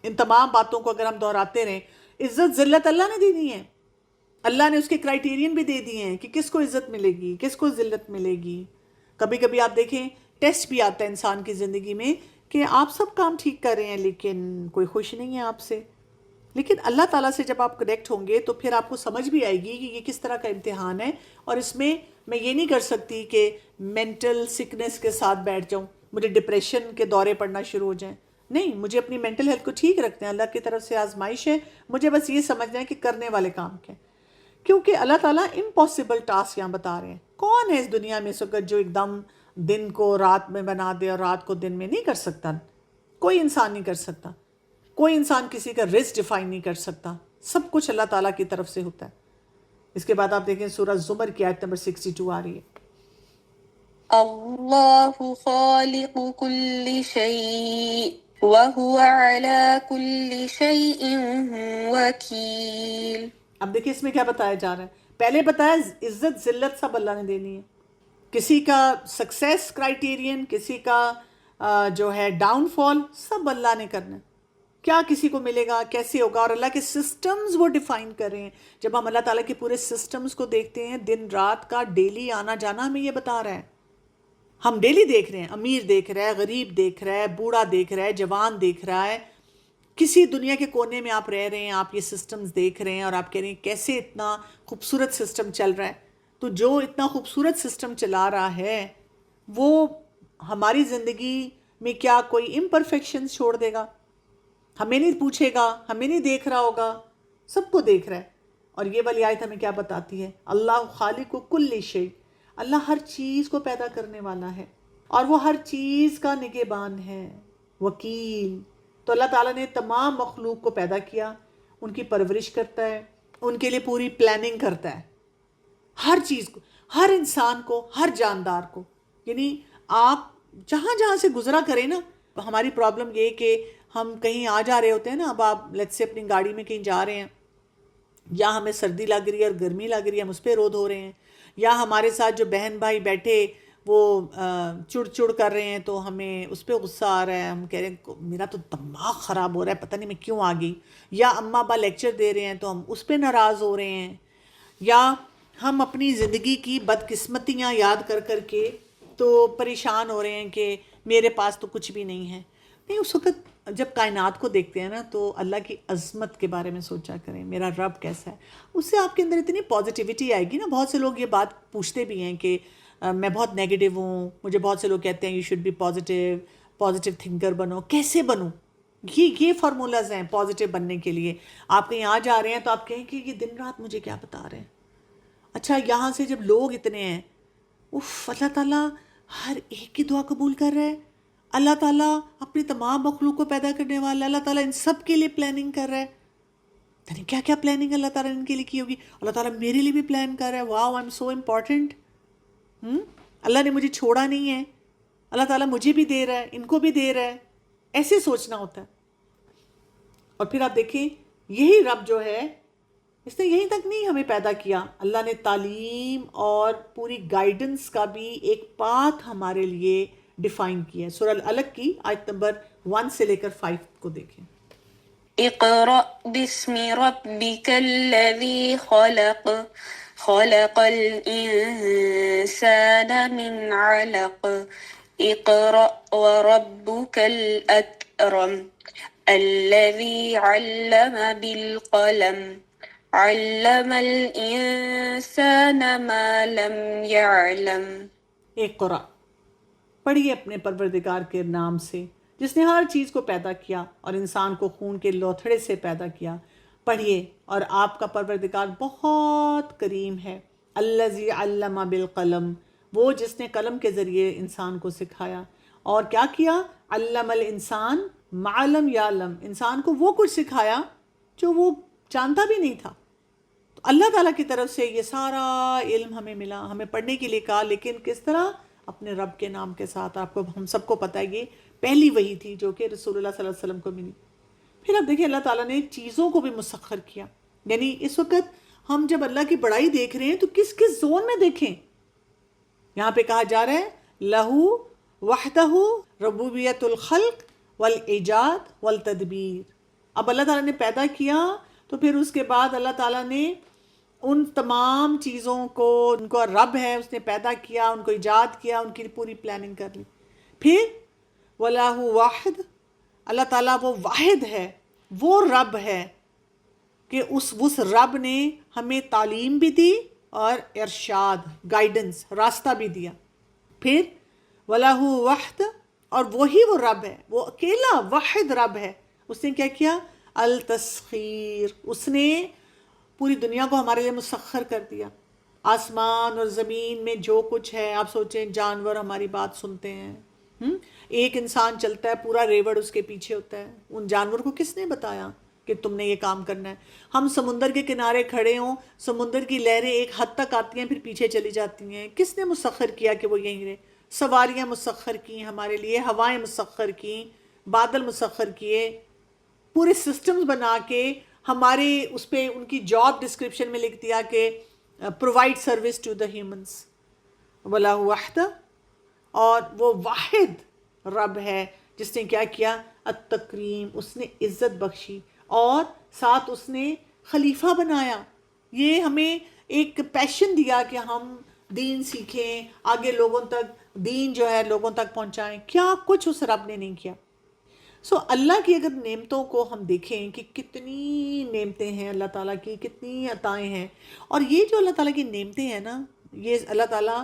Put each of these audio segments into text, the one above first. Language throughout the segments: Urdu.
ان تمام باتوں کو اگر ہم دہراتے رہیں، عزت ذلت اللہ نے دینی ہے، اللہ نے اس کے کرائیٹیرین بھی دے دیے ہیں کہ کس کو عزت ملے گی، کس کو ذلت ملے گی۔ کبھی کبھی آپ دیکھیں ٹیسٹ بھی آتا ہے انسان کی زندگی میں کہ آپ سب کام ٹھیک کر رہے ہیں لیکن کوئی خوش نہیں ہے آپ سے، لیکن اللہ تعالیٰ سے جب آپ کنیکٹ ہوں گے تو پھر آپ کو سمجھ بھی آئے گی کہ یہ کس طرح کا امتحان ہے، اور اس میں یہ نہیں کر سکتی کہ مینٹل سکنس کے ساتھ بیٹھ جاؤں، مجھے ڈپریشن کے دورے پڑنا شروع ہو جائیں۔ نہیں، مجھے اپنی مینٹل ہیلتھ کو ٹھیک رکھنا ہے، اللہ کی طرف سے آزمائش ہے، مجھے بس یہ سمجھنا ہے کہ کرنے والے کام کیا ہیں، کیونکہ اللہ تعالیٰ امپاسبل ٹاسک یہاں بتا رہے ہیں۔ کون ہے اس دنیا میں اس وقت جو ایک دم دن کو رات میں بنا دے اور رات کو دن میں؟ نہیں کر سکتا، کوئی انسان نہیں کر سکتا، کوئی انسان کسی کا رزق ڈیفائن نہیں کر سکتا، سب کچھ اللہ تعالیٰ کی طرف سے ہوتا ہے۔ اس کے بعد آپ دیکھیں سورہ زمر کی آیت نمبر 62 آ رہی ہے۔ اللہ خالق کل شیء وهو على كل شيء وکیل۔ اب دیکھیں اس میں کیا بتایا جا رہا ہے، پہلے بتایا عزت ذلت سب اللہ نے دینی ہے، کسی کا سکسیس کرائیٹیرین، کسی کا جو ہے ڈاؤن فال، سب اللہ نے کرنا ہے، کیا کسی کو ملے گا، کیسے ہوگا، اور اللہ کے سسٹمز وہ ڈیفائن کر رہے ہیں۔ جب ہم اللہ تعالیٰ کے پورے سسٹمز کو دیکھتے ہیں، دن رات کا ڈیلی آنا جانا ہمیں یہ بتا رہا ہے، ہم ڈیلی دیکھ رہے ہیں، امیر دیکھ رہا ہے، غریب دیکھ رہا ہے، بوڑھا دیکھ رہا ہے، جوان دیکھ رہا ہے، کسی دنیا کے کونے میں آپ رہ رہے ہیں، آپ یہ سسٹمز دیکھ رہے ہیں اور آپ کہہ رہے ہیں کیسے اتنا خوبصورت سسٹم چل رہا ہے۔ تو جو اتنا خوبصورت سسٹم چلا رہا ہے وہ ہماری زندگی میں کیا کوئی امپرفیکشنز چھوڑ دے گا؟ ہمیں نہیں پوچھے گا، ہمیں نہیں دیکھ رہا ہوگا، سب کو دیکھ رہا ہے۔ اور یہ والی آیت ہمیں کیا بتاتی ہے؟ اللہ خالق کل شیء، اللہ ہر چیز کو پیدا کرنے والا ہے اور وہ ہر چیز کا نگہبان ہے، وکیل۔ تو اللہ تعالیٰ نے تمام مخلوق کو پیدا کیا، ان کی پرورش کرتا ہے، ان کے لیے پوری پلاننگ کرتا ہے، ہر چیز کو، ہر انسان کو، ہر جاندار کو۔ یعنی آپ جہاں جہاں سے گزرا کریں نا، ہماری پرابلم یہ کہ ہم کہیں آ جا رہے ہوتے ہیں نا، اب آپ لیٹ سے اپنی گاڑی میں کہیں جا رہے ہیں، یا ہمیں سردی لگ رہی ہے اور گرمی لگ رہی ہے، ہم اس پہ رود ہو رہے ہیں، یا ہمارے ساتھ جو بہن بھائی بیٹھے وہ چڑ چڑ کر رہے ہیں تو ہمیں اس پہ غصہ آ رہا ہے، ہم کہہ رہے ہیں میرا تو دماغ خراب ہو رہا ہے، پتہ نہیں میں کیوں آ گئی، یا اماں ابا لیکچر دے رہے ہیں تو ہم اس پہ ناراض ہو رہے ہیں، یا ہم اپنی زندگی کی بدقسمتیاں یاد کر کر کے تو پریشان ہو رہے ہیں کہ میرے پاس تو کچھ بھی نہیں ہے۔ نہیں، اس وقت جب کائنات کو دیکھتے ہیں نا تو اللہ کی عظمت کے بارے میں سوچا کریں، میرا رب کیسا ہے، اس سے آپ کے اندر اتنی پازیٹیوٹی آئے گی نا۔ بہت سے لوگ یہ بات پوچھتے بھی ہیں کہ میں بہت نیگیٹو ہوں، مجھے بہت سے لوگ کہتے ہیں you should be positive, positive thinker بنو۔ کیسے بنوں؟ یہ فارمولاز ہیں پازیٹیو بننے کے لیے۔ آپ کہیں آ جا رہے ہیں تو آپ کہیں کہ یہ دن رات مجھے کیا بتا رہے ہیں۔ اچھا، یہاں سے جب لوگ اتنے ہیں، اللہ تعالیٰ ہر ایک کی دعا قبول کر رہا ہے، اللہ تعالیٰ اپنی تمام مخلوق کو پیدا کرنے والا، اللہ تعالیٰ ان سب کے لیے پلاننگ کر رہا ہے۔ یعنی کیا کیا پلاننگ اللہ تعالیٰ نے ان کے لیے کی ہوگی؟ اللہ تعالیٰ میرے لیے بھی پلان کر رہا ہے، واو، آئی ایم سو امپورٹنٹ۔ اللہ نے مجھے چھوڑا نہیں ہے، اللہ تعالیٰ مجھے بھی دے رہا ہے، ان کو بھی دے رہا ہے۔ ایسے سوچنا ہوتا ہے۔ اور پھر آپ دیکھیں یہی رب جو ہے، اس نے یہیں تک نہیں ہمیں پیدا کیا، اللہ نے تعلیم اور پوری گائیڈنس کا بھی ایک پاتھ ہمارے لیے ڈیفائن کیا ہے۔ سورہ العلق کی آیت نمبر 1 سے لے کر 5 کو دیکھیں۔ اقرأ باسم ربك الذي خلق خلق الإنسان من علق اقرأ وربك الأكرم الذي علم بالقلم علم الإنسان ما لم يعلم۔ اقرأ، پڑھیے اپنے پروردگار کے نام سے جس نے ہر چیز کو پیدا کیا اور انسان کو خون کے لوتھڑے سے پیدا کیا۔ پڑھیے، اور آپ کا پروردگار بہت کریم ہے۔ الذی علم بالقلم، وہ جس نے قلم کے ذریعے انسان کو سکھایا۔ اور کیا کیا؟ علم الانسان ما لم یعلم، انسان کو وہ کچھ سکھایا جو وہ جانتا بھی نہیں تھا۔ تو اللہ تعالیٰ کی طرف سے یہ سارا علم ہمیں ملا، ہمیں پڑھنے کے لیے کہا، لیکن کس طرح؟ اپنے رب کے نام کے ساتھ۔ آپ کو، ہم سب کو پتہ ہے یہ پہلی وحی تھی جو کہ رسول اللہ صلی اللہ علیہ وسلم کو ملی۔ پھر اب دیکھیں اللہ تعالیٰ نے چیزوں کو بھی مسخر کیا۔ یعنی اس وقت ہم جب اللہ کی بڑائی دیکھ رہے ہیں تو کس کس زون میں دیکھیں؟ یہاں پہ کہا جا رہا ہے لہو وحدہ ربوبیت الخلق والایجاد والتدبیر، اب اللہ تعالیٰ نے پیدا کیا تو پھر اس کے بعد اللہ تعالیٰ نے ان تمام چیزوں کو، ان کو رب ہے، اس نے پیدا کیا، ان کو ایجاد کیا، ان کی پوری پلاننگ کر لی. پھر وَلَهُ واحد، اللہ تعالیٰ وہ واحد ہے، وہ رب ہے کہ اس رب نے ہمیں تعلیم بھی دی اور ارشاد، گائیڈنس، راستہ بھی دیا. پھر وَلَهُ وحد، اور وہی وہ رب ہے، وہ اکیلا واحد رب ہے. اس نے کیا کیا؟ التسخیر، اس نے پوری دنیا کو ہمارے لیے مسخر کر دیا. آسمان اور زمین میں جو کچھ ہے، آپ سوچیں جانور ہماری بات سنتے ہیں، ایک انسان چلتا ہے پورا ریوڑ اس کے پیچھے ہوتا ہے. ان جانور کو کس نے بتایا کہ تم نے یہ کام کرنا ہے؟ ہم سمندر کے کنارے کھڑے ہوں، سمندر کی لہریں ایک حد تک آتی ہیں پھر پیچھے چلی جاتی ہیں. کس نے مسخر کیا کہ وہ یہیں رہے؟ سواریاں مسخر کی ہمارے لیے، ہوائیں مسخر کی، بادل مسخر کیے، پورے سسٹمز بنا کے ہمارے اس پہ ان کی جاب ڈسکرپشن میں لکھ دیا کہ provide service to the humans. وَلَهُ وحدہ، اور وہ واحد رب ہے جس نے کیا کیا؟ التکریم، اس نے عزت بخشی اور ساتھ اس نے خلیفہ بنایا. یہ ہمیں ایک پیشن دیا کہ ہم دین سیکھیں، آگے لوگوں تک دین جو ہے لوگوں تک پہنچائیں. کیا کچھ اس رب نے نہیں کیا. اللہ کی اگر نعمتوں کو ہم دیکھیں کہ کتنی نعمتیں ہیں اللہ تعالیٰ کی، کتنی عطائیں ہیں، اور یہ جو اللہ تعالیٰ کی نعمتیں ہیں نا، یہ اللہ تعالیٰ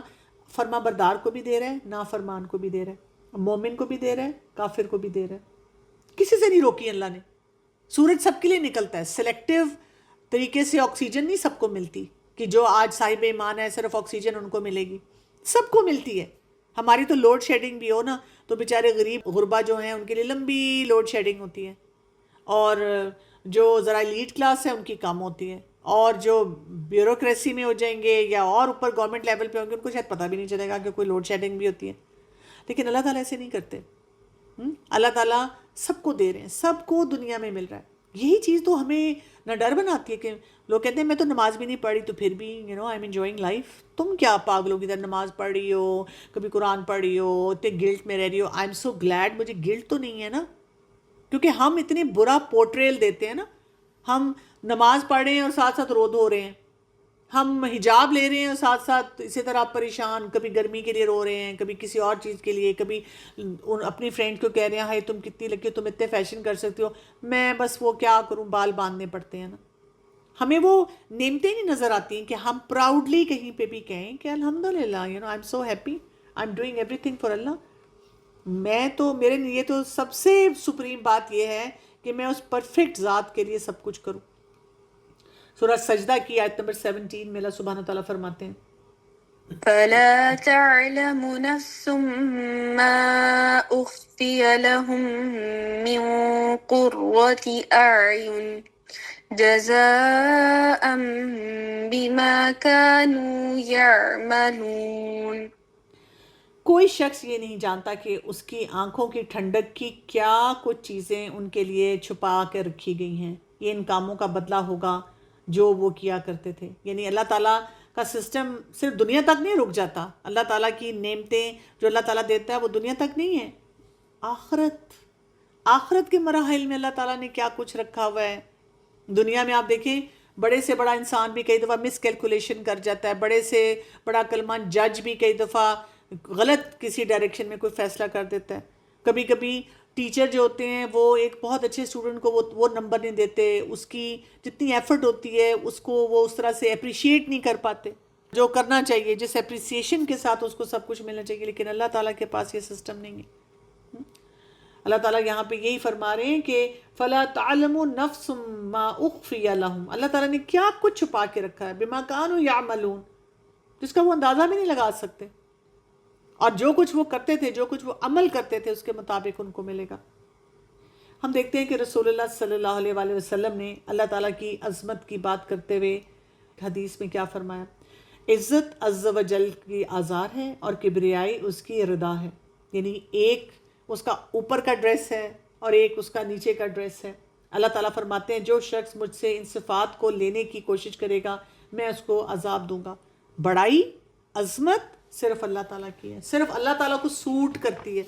فرما بردار کو بھی دے رہا ہے، نافرمان کو بھی دے رہا ہے، مومن کو بھی دے رہا ہے، کافر کو بھی دے رہا ہے. کسی سے نہیں روکی اللہ نے. سورج سب کے لیے نکلتا ہے، سلیکٹیو طریقے سے آکسیجن نہیں سب کو ملتی کہ جو آج صاحب ایمان ہے صرف آکسیجن ان کو ملے گی، سب کو ملتی ہے. ہماری تو لوڈ شیڈنگ بھی ہو نا تو بیچارے غریب غربا جو ہیں ان کے لیے لمبی لوڈ شیڈنگ ہوتی ہے، اور جو ذرا ایلیٹ کلاس ہے ان کی کم ہوتی ہے، اور جو بیوروکریسی میں ہو جائیں گے یا اور اوپر گورنمنٹ لیول پہ ہوں گے ان کو شاید پتہ بھی نہیں چلے گا کہ کوئی لوڈ شیڈنگ بھی ہوتی ہے. لیکن اللہ تعالیٰ ایسے نہیں کرتے. اللہ تعالیٰ سب کو دے رہے ہیں، سب کو دنیا میں مل رہا ہے. یہی چیز تو ہمیں نہ ڈر بناتی ہے کہ لوگ کہتے ہیں میں تو نماز بھی نہیں پڑھی تو پھر بھی آئی ایم انجوائنگ لائف. تم کیا پاگلوں کی طرح نماز پڑھ رہی ہو، کبھی قرآن پڑھ رہی ہو، اتنے گلٹ میں رہ رہی ہو. I am so glad. مجھے گلٹ تو نہیں ہے نا، کیونکہ ہم اتنے برا پورٹریل دیتے ہیں نا. ہم نماز پڑھ رہے ہیں اور ساتھ ساتھ رو دھو رہے ہیں، ہم حجاب لے رہے ہیں اور ساتھ ساتھ اسی طرح پریشان، کبھی گرمی کے لیے رو رہے ہیں، کبھی کسی اور چیز کے لیے، کبھی اپنی فرینڈ کو کہہ رہے ہیں ہائے تم کتنی لکی ہو، تم اتنے فیشن کر سکتی ہو، میں بس وہ کیا کروں، بال باندھنے پڑتے ہیں نا. ہمیں وہ نعمتیں نہیں نظر آتی ہیں کہ ہم پراؤڈلی کہیں پہ بھی کہیں کہ الحمدللہ I am so happy, I am doing everything for Allah. میں تو میرے لیے تو سب سے سپریم بات یہ ہے کہ میں اس پرفیکٹ ذات کے لیے سب کچھ کروں. سورہ سجدہ کی آیت نمبر 17 میں اللہ سبحانہ تعالیٰ فرماتے ہیں فلا تعلم نفس ما أخفي لهم من قرة أعين جزاء بما كانوا يعملون. کوئی شخص یہ نہیں جانتا کہ اس کی آنکھوں کی ٹھنڈک کی کیا کچھ چیزیں ان کے لیے چھپا کے رکھی گئی ہیں. یہ ان کاموں کا بدلہ ہوگا جو وہ کیا کرتے تھے. یعنی اللہ تعالیٰ کا سسٹم صرف دنیا تک نہیں رک جاتا. اللہ تعالیٰ کی نعمتیں جو اللہ تعالیٰ دیتا ہے وہ دنیا تک نہیں ہے، آخرت کے مراحل میں اللہ تعالیٰ نے کیا کچھ رکھا ہوا ہے. دنیا میں آپ دیکھیں بڑے سے بڑا انسان بھی کئی دفعہ مس کیلکولیشن کر جاتا ہے، بڑے سے بڑا کلمہ جج بھی کئی دفعہ غلط کسی ڈائریکشن میں کوئی فیصلہ کر دیتا ہے. کبھی کبھی ٹیچر جو ہوتے ہیں وہ ایک بہت اچھے اسٹوڈنٹ کو وہ نمبر نہیں دیتے، اس کی جتنی ایفرٹ ہوتی ہے اس کو وہ اس طرح سے اپریشیٹ نہیں کر پاتے جو کرنا چاہیے، جس اپریسیشن کے ساتھ اس کو سب کچھ ملنا چاہیے. لیکن اللہ تعالیٰ کے پاس یہ سسٹم نہیں ہے. اللہ تعالیٰ یہاں پہ یہی فرما رہے ہیں کہ فَلَا تَعْلَمُ نَفْسٌ مَا أُخْفِيَ لَهُمْ. اللہ تعالیٰ نے کیا کچھ چھپا کے رکھا ہے بِمَا كَانُوا يَعْمَلُونَ، جس کا وہ اندازہ بھی نہیں لگا سکتے. اور جو کچھ وہ کرتے تھے، جو کچھ وہ عمل کرتے تھے اس کے مطابق ان کو ملے گا. ہم دیکھتے ہیں کہ رسول اللہ صلی اللہ علیہ وآلہ وسلم نے اللہ تعالیٰ کی عظمت کی بات کرتے ہوئے حدیث میں کیا فرمایا؟ عزت عز و جل کی آزار ہے اور کبریائی اس کی ردا ہے. یعنی ایک اس کا اوپر کا ڈریس ہے اور ایک اس کا نیچے کا ڈریس ہے. اللہ تعالیٰ فرماتے ہیں جو شخص مجھ سے ان صفات کو لینے کی کوشش کرے گا میں اس کو عذاب دوں گا. بڑائی، عظمت صرف اللہ تعالیٰ کی ہے، صرف اللہ تعالیٰ کو سوٹ کرتی ہے.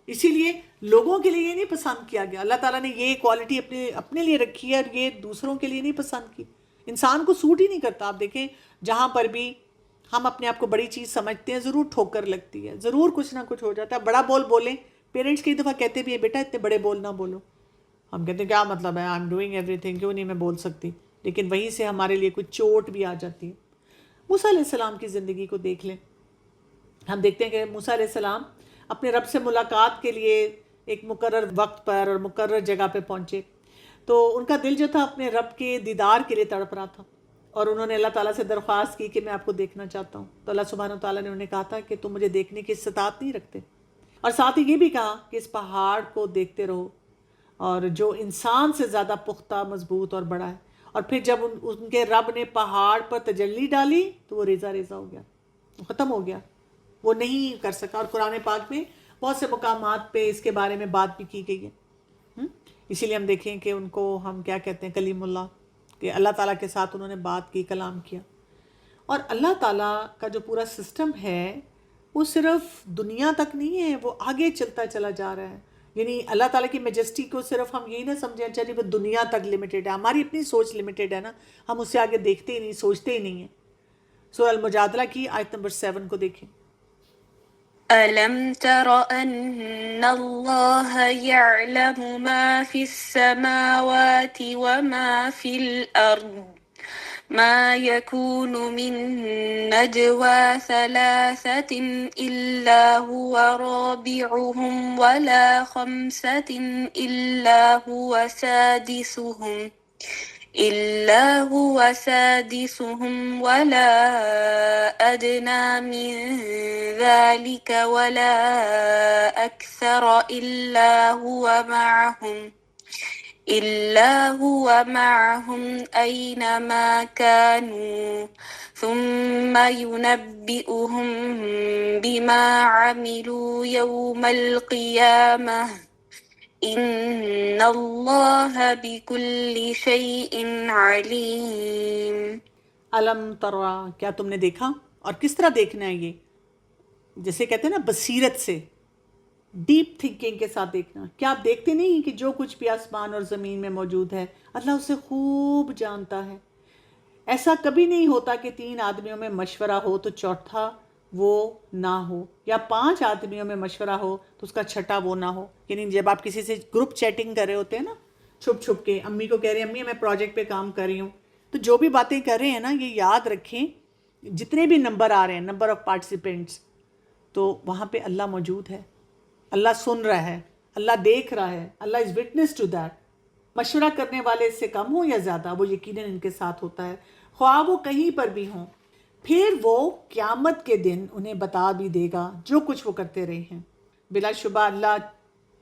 اسی لیے لوگوں کے لیے یہ نہیں پسند کیا گیا. اللہ تعالیٰ نے یہ کوالٹی اپنے لیے رکھی ہے اور یہ دوسروں کے لیے نہیں پسند کی. انسان کو سوٹ ہی نہیں کرتا. آپ دیکھیں جہاں پر بھی ہم اپنے آپ کو بڑی چیز سمجھتے ہیں ضرور ٹھوکر لگتی ہے, ضرور کچھ نہ کچھ ہو جاتا ہے. بڑا بول بولیں, پیرنٹس کئی دفعہ کہتے بھی ہیں بیٹا اتنے بڑے بول نہ بولو. ہم کہتے ہیں کیا مطلب ہے, آئی ایم ڈوئنگ ایوری تھنگ, کیوں نہیں میں بول سکتی. لیکن وہیں سے ہمارے لیے کچھ چوٹ بھی آ جاتی ہے. موسیٰ علیہ السلام کی زندگی کو دیکھ لیں. ہم دیکھتے ہیں کہ موسیٰ علیہ السلام اپنے رب سے ملاقات کے لیے ایک مقرر وقت پر اور مقرر جگہ پہ پہنچے, تو ان کا دل جو تھا اپنے رب کے دیدار کے لیے تڑپ رہا تھا, اور انہوں نے اللہ تعالیٰ سے درخواست کی کہ میں آپ کو دیکھنا چاہتا ہوں. تو اللہ سبحانہ و تعالیٰ نے انہیں کہا تھا کہ تم مجھے دیکھنے کی استطاعت نہیں رکھتے, اور ساتھ ہی یہ بھی کہا کہ اس پہاڑ کو دیکھتے رہو, اور جو انسان سے زیادہ پختہ, مضبوط اور بڑا ہے. اور پھر جب ان کے رب نے پہاڑ پر تجلی ڈالی تو وہ ریزہ ریزہ ہو گیا, ختم ہو گیا, وہ نہیں کر سکا. اور قرآن پاک میں بہت سے مقامات پہ اس کے بارے میں بات بھی کی گئی ہے. اسی لیے ہم دیکھیں کہ ان کو ہم کیا کہتے ہیں, کلیم اللہ, کہ اللہ تعالیٰ کے ساتھ انہوں نے بات کی, کلام کیا. اور اللہ تعالیٰ کا جو پورا سسٹم ہے وہ صرف دنیا تک نہیں ہے, وہ آگے چلتا چلا جا رہا ہے. یعنی اللہ تعالیٰ کی میجسٹی کو صرف ہم یہی نہ سمجھیں اچھا جی وہ دنیا تک لمیٹیڈ ہے. ہماری اپنی سوچ لمیٹیڈ ہے نا, ہم اس سے آگے دیکھتے ہی نہیں, سوچتے ہی نہیں ہیں. سورہ المجادلہ کی آیت نمبر 7 کو دیکھیں. ألم تر أن الله يعلم ما في السماوات وما في الأرض ما يكون من نجوى ثلاثة إلا هو رابعهم ولا خمسة إلا هو سادسهم ولا أدنى من ذلك ولا أكثر إلا هو معهم أينما كانوا ثم ينبئهم بما عملوا يوم القيامة إن الله بكل شيء عليم. علم ترا, کیا تم نے دیکھا؟ اور کس طرح دیکھنا ہے یہ, جیسے کہتے ہیں نا بصیرت سے, ڈیپ تھنکنگ کے ساتھ دیکھنا. کیا آپ دیکھتے نہیں کہ جو کچھ بھی آسمان اور زمین میں موجود ہے اللہ اسے خوب جانتا ہے. ایسا کبھی نہیں ہوتا کہ 3 آدمیوں میں مشورہ ہو تو چوتھا وہ نہ ہو, یا 5 آدمیوں میں مشورہ ہو تو اس کا چھٹا وہ نہ ہو. یعنی جب آپ کسی سے گروپ چیٹنگ کر رہے ہوتے ہیں نا, چھپ چھپ کے, امی کو کہہ رہے ہیں امی میں پروجیکٹ پہ کام کر رہی ہوں, تو جو بھی باتیں کر رہے ہیں نا یہ یاد رکھیں جتنے بھی نمبر آ رہے ہیں, نمبر آف پارٹیسپینٹس, تو وہاں پہ اللہ موجود ہے, اللہ سن رہا ہے, اللہ دیکھ رہا ہے, اللہ از وٹنس ٹو دیٹ. مشورہ کرنے والے اس سے کم ہوں یا زیادہ, وہ یقیناً ان کے ساتھ ہوتا ہے, خواہ وہ کہیں پر بھی ہوں. پھر وہ قیامت کے دن انہیں بتا بھی دے گا جو کچھ وہ کرتے رہے ہیں. بلا شبہ اللہ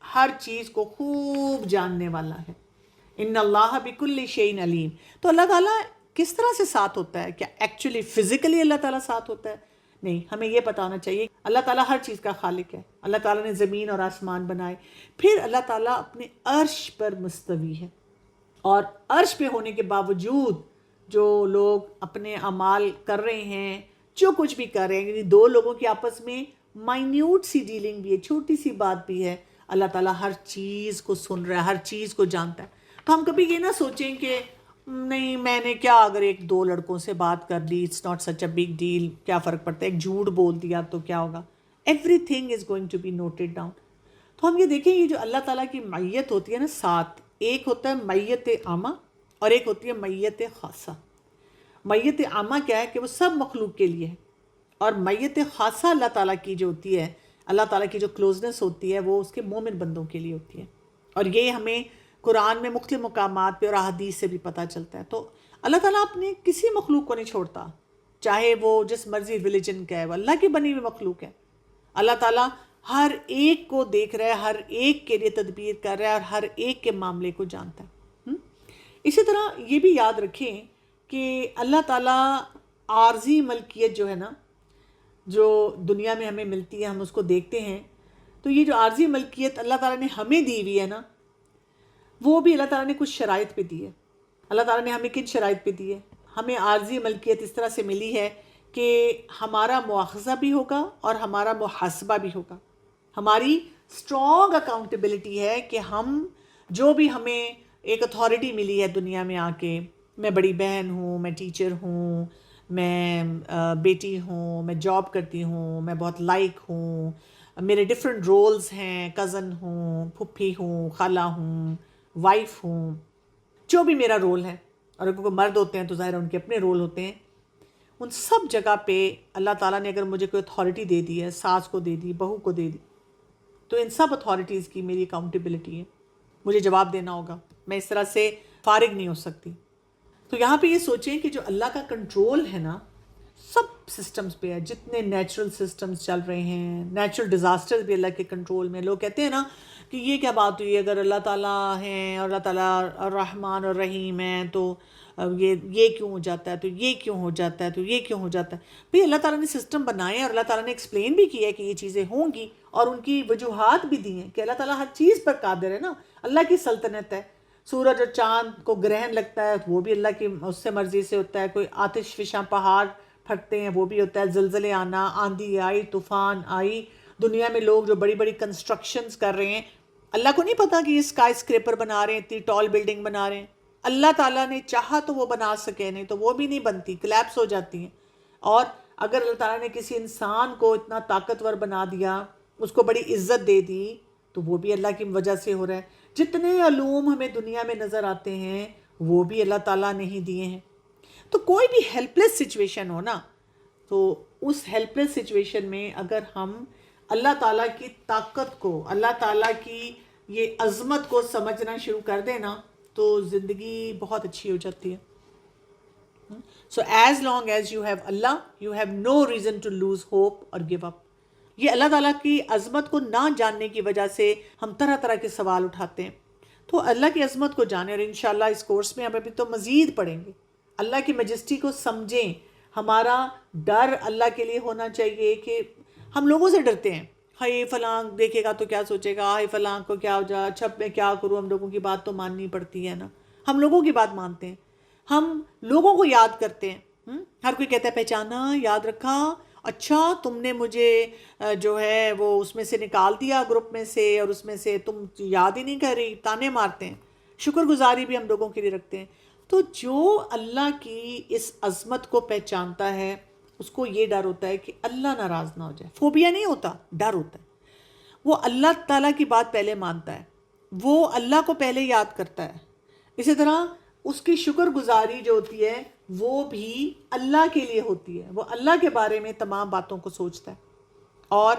ہر چیز کو خوب جاننے والا ہے. ان اللہ بکل شیء علیم. تو اللہ تعالیٰ کس طرح سے ساتھ ہوتا ہے؟ کیا ایکچولی فزیکلی اللہ تعالیٰ ساتھ ہوتا ہے؟ نہیں, ہمیں یہ پتہ ہونا چاہیے اللہ تعالیٰ ہر چیز کا خالق ہے. اللہ تعالیٰ نے زمین اور آسمان بنائے, پھر اللہ تعالیٰ اپنے عرش پر مستوی ہے, اور عرش پہ ہونے کے باوجود جو لوگ اپنے اعمال کر رہے ہیں, جو کچھ بھی کر رہے ہیں, یعنی 2 لوگوں کی آپس میں مائنیوٹ سی ڈیلنگ بھی ہے, چھوٹی سی بات بھی ہے, اللہ تعالیٰ ہر چیز کو سن رہا ہے, ہر چیز کو جانتا ہے. تو ہم کبھی یہ نہ سوچیں کہ نہیں میں نے کیا اگر 1-2 لڑکوں سے بات کر لی, it's not such a big deal, کیا فرق پڑتا ہے, ایک جھوٹ بول دیا تو کیا ہوگا. Everything is going to be noted down. تو ہم یہ دیکھیں یہ جو اللہ تعالیٰ کی معیت ہوتی ہے نا 7, ایک ہوتا ہے معیت عامہ اور ایک ہوتی ہے معیت خاصہ. معیت عامہ کیا ہے کہ وہ سب مخلوق کے لیے ہے, اور معیت خاصہ اللہ تعالیٰ کی جو ہوتی ہے, اللہ تعالیٰ کی جو کلوزنس ہوتی ہے وہ اس کے مومن بندوں کے لیے ہوتی ہے. اور یہ ہمیں قرآن میں مختلف مقامات پہ اور احادیث سے بھی پتہ چلتا ہے. تو اللہ تعالیٰ اپنے کسی مخلوق کو نہیں چھوڑتا, چاہے وہ جس مرضی ریلیجن کا ہے, وہ اللہ کی بنی ہوئی مخلوق ہے. اللہ تعالیٰ ہر ایک کو دیکھ رہا ہے, ہر ایک کے لیے تدبیر کر رہا ہے, اور ہر ایک کے معاملے کو جانتا ہے. اسی طرح یہ بھی یاد رکھیں کہ اللہ تعالیٰ عارضی ملکیت جو ہے نا, جو دنیا میں ہمیں ملتی ہے, ہم اس کو دیکھتے ہیں, تو یہ جو عارضی ملکیت اللہ تعالیٰ نے ہمیں دی ہوئی ہے نا, وہ بھی اللہ تعالیٰ نے کچھ شرائط پہ دی ہے. اللہ تعالیٰ نے ہمیں کن شرائط پہ دی ہے؟ ہمیں عارضی ملکیت اس طرح سے ملی ہے کہ ہمارا مواخذہ بھی ہوگا اور ہمارا محاسبہ بھی ہوگا. ہماری اسٹرانگ اکاؤنٹیبلٹی ہے کہ ہم جو بھی ہمیں ایک اتھارٹی ملی ہے دنیا میں آ کے، میں بڑی بہن ہوں، میں ٹیچر ہوں، میں بیٹی ہوں، میں جاب کرتی ہوں، میں بہت لائک ہوں، میرے ڈفرینٹ رولز ہیں، کزن ہوں، پھپھی ہوں، خالہ ہوں، وائف ہوں، جو بھی میرا رول ہے، اور اگر کوئی مرد ہوتے ہیں تو ظاہر ہے ان کے اپنے رول ہوتے ہیں، ان سب جگہ پہ اللہ تعالیٰ نے اگر مجھے کوئی اتھارٹی دے دی ہے، ساس کو دے دی، بہو کو دے دی، تو ان سب اتھارٹیز کی میری اکاؤنٹیبلٹی ہے، مجھے جواب دینا ہوگا، میں اس طرح سے فارغ نہیں ہو سکتی۔ تو یہاں پہ یہ سوچیں کہ جو اللہ کا کنٹرول ہے نا سب سسٹمز پہ ہے، جتنے نیچرل سسٹمز چل رہے ہیں، نیچرل ڈیزاسٹرز بھی اللہ کے کنٹرول میں۔ لوگ کہتے ہیں نا کہ یہ کیا بات ہوئی، اگر اللہ تعالیٰ ہیں اور اللہ تعالیٰ الرحمن اور رحیم ہیں تو یہ کیوں ہو جاتا ہے، تو یہ کیوں ہو جاتا ہے، تو یہ کیوں ہو جاتا ہے؟ بھئی اللہ تعالیٰ نے سسٹم بنائے ہیں اور اللہ تعالیٰ نے ایکسپلین بھی کیا ہے کہ یہ چیزیں ہوں گی، اور ان کی وجوہات بھی دی ہیں کہ اللہ تعالیٰ ہر چیز پر قادر ہے نا، اللہ کی سلطنت ہے۔ سورج اور چاند کو گرہن لگتا ہے وہ بھی اللہ کی اس سے مرضی سے ہوتا ہے، کوئی آتش فشاں پہاڑ پھٹتے ہیں وہ بھی ہوتا ہے، زلزلے آنا، آندھی آئی، طوفان آئی، دنیا میں لوگ جو بڑی بڑی کنسٹرکشنز کر رہے ہیں، اللہ کو نہیں پتا کہ یہ اسکائی اسکریپر بنا رہے ہیں، اتنی ٹال بلڈنگ بنا رہے ہیں، اللہ تعالیٰ نے چاہا تو وہ بنا سکے، نہیں تو وہ بھی نہیں بنتی، کلیپس ہو جاتی ہیں۔ اور اگر اللہ تعالیٰ نے کسی انسان کو اتنا طاقتور بنا دیا، اس کو بڑی عزت دے دی، تو وہ بھی اللہ کی وجہ سے ہو رہا ہے۔ جتنے علوم ہمیں دنیا میں نظر آتے ہیں وہ بھی اللہ تعالیٰ نے ہی دیے ہیں۔ تو کوئی بھی ہیلپ لیس سچویشن ہو نا، تو اس ہیلپ لیس سچویشن میں اگر ہم اللہ تعالیٰ کی طاقت کو، اللہ تعالیٰ کی یہ عظمت کو سمجھنا شروع کر دیں نا، تو زندگی بہت اچھی ہو جاتی ہے۔ So as long as you have Allah, you have no reason to lose hope or give up. یہ اللہ تعالیٰ کی عظمت کو نہ جاننے کی وجہ سے ہم طرح طرح کے سوال اٹھاتے ہیں۔ تو اللہ کی عظمت کو جانیں، اور انشاءاللہ اس کورس میں ہم ابھی تو مزید پڑھیں گے، اللہ کی میجسٹی کو سمجھیں۔ ہمارا ڈر اللہ کے لیے ہونا چاہیے کہ ہم لوگوں سے ڈرتے ہیں، ہائے فلاں دیکھے گا تو کیا سوچے گا، ہائے فلاں کو کیا ہو جائے، اچھا میں کیا کروں، ہم لوگوں کی بات تو ماننی پڑتی ہے نا، ہم لوگوں کی بات مانتے ہیں، ہم لوگوں کو یاد کرتے ہیں۔ ہر کوئی کہتا ہے پہچانا، یاد رکھا، اچھا تم نے مجھے جو ہے وہ اس میں سے نکال دیا گروپ میں سے، اور اس میں سے تم یاد ہی نہیں کر رہی، تانے مارتے ہیں۔ شکر گزاری بھی ہم لوگوں کے لیے رکھتے ہیں۔ تو جو اللہ کی اس عظمت کو پہچانتا ہے اس کو یہ ڈر ہوتا ہے کہ اللہ ناراض نہ ہو جائے۔ فوبیا نہیں ہوتا، ڈر ہوتا ہے۔ وہ اللہ تعالیٰ کی بات پہلے مانتا ہے، وہ اللہ کو پہلے یاد کرتا ہے۔ اسی طرح اس کی شکر گزاری جو ہوتی ہے وہ بھی اللہ کے لیے ہوتی ہے، وہ اللہ کے بارے میں تمام باتوں کو سوچتا ہے۔ اور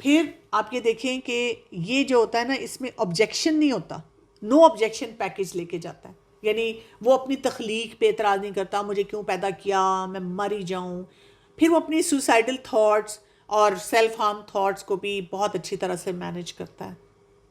پھر آپ یہ دیکھیں کہ یہ جو ہوتا ہے نا، اس میں آبجیکشن نہیں ہوتا، نو آبجیکشن پیکج لے کے جاتا ہے، یعنی وہ اپنی تخلیق پہ اعتراض نہیں کرتا، مجھے کیوں پیدا کیا، میں مر ہی جاؤں۔ پھر وہ اپنی سوسائڈل تھاٹس اور سیلف ہارم تھاٹس کو بھی بہت اچھی طرح سے مینیج کرتا ہے،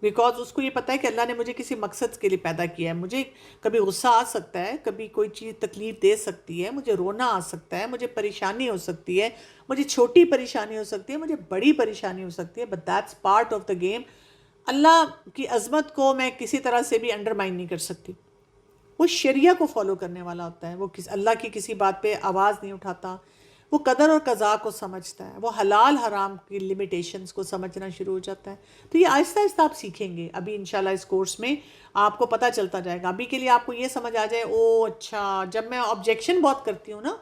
بیکاز اس کو یہ پتہ ہے کہ اللہ نے مجھے کسی مقصد کے لیے پیدا کیا ہے۔ مجھے کبھی غصہ آ سکتا ہے، کبھی کوئی چیز تکلیف دے سکتی ہے، مجھے رونا آ سکتا ہے، مجھے پریشانی ہو سکتی ہے، مجھے چھوٹی پریشانی ہو سکتی ہے، مجھے بڑی پریشانی ہو سکتی ہے، but that's part of the game. اللہ کی عظمت کو میں کسی طرح سے بھی انڈرمائن نہیں کر سکتی۔ وہ شریعہ کو فالو کرنے والا ہوتا ہے، وہ اللہ کی کسی بات پہ آواز نہیں اٹھاتا، وہ قدر اور قضا کو سمجھتا ہے، وہ حلال حرام کی لیمیٹیشنز کو سمجھنا شروع ہو جاتا ہے۔ تو یہ آہستہ آہستہ آپ سیکھیں گے، ابھی انشاءاللہ اس کورس میں آپ کو پتہ چلتا جائے گا۔ ابھی کے لیے آپ کو یہ سمجھ آ جائے، او اچھا جب میں آبجیکشن بہت کرتی ہوں نا،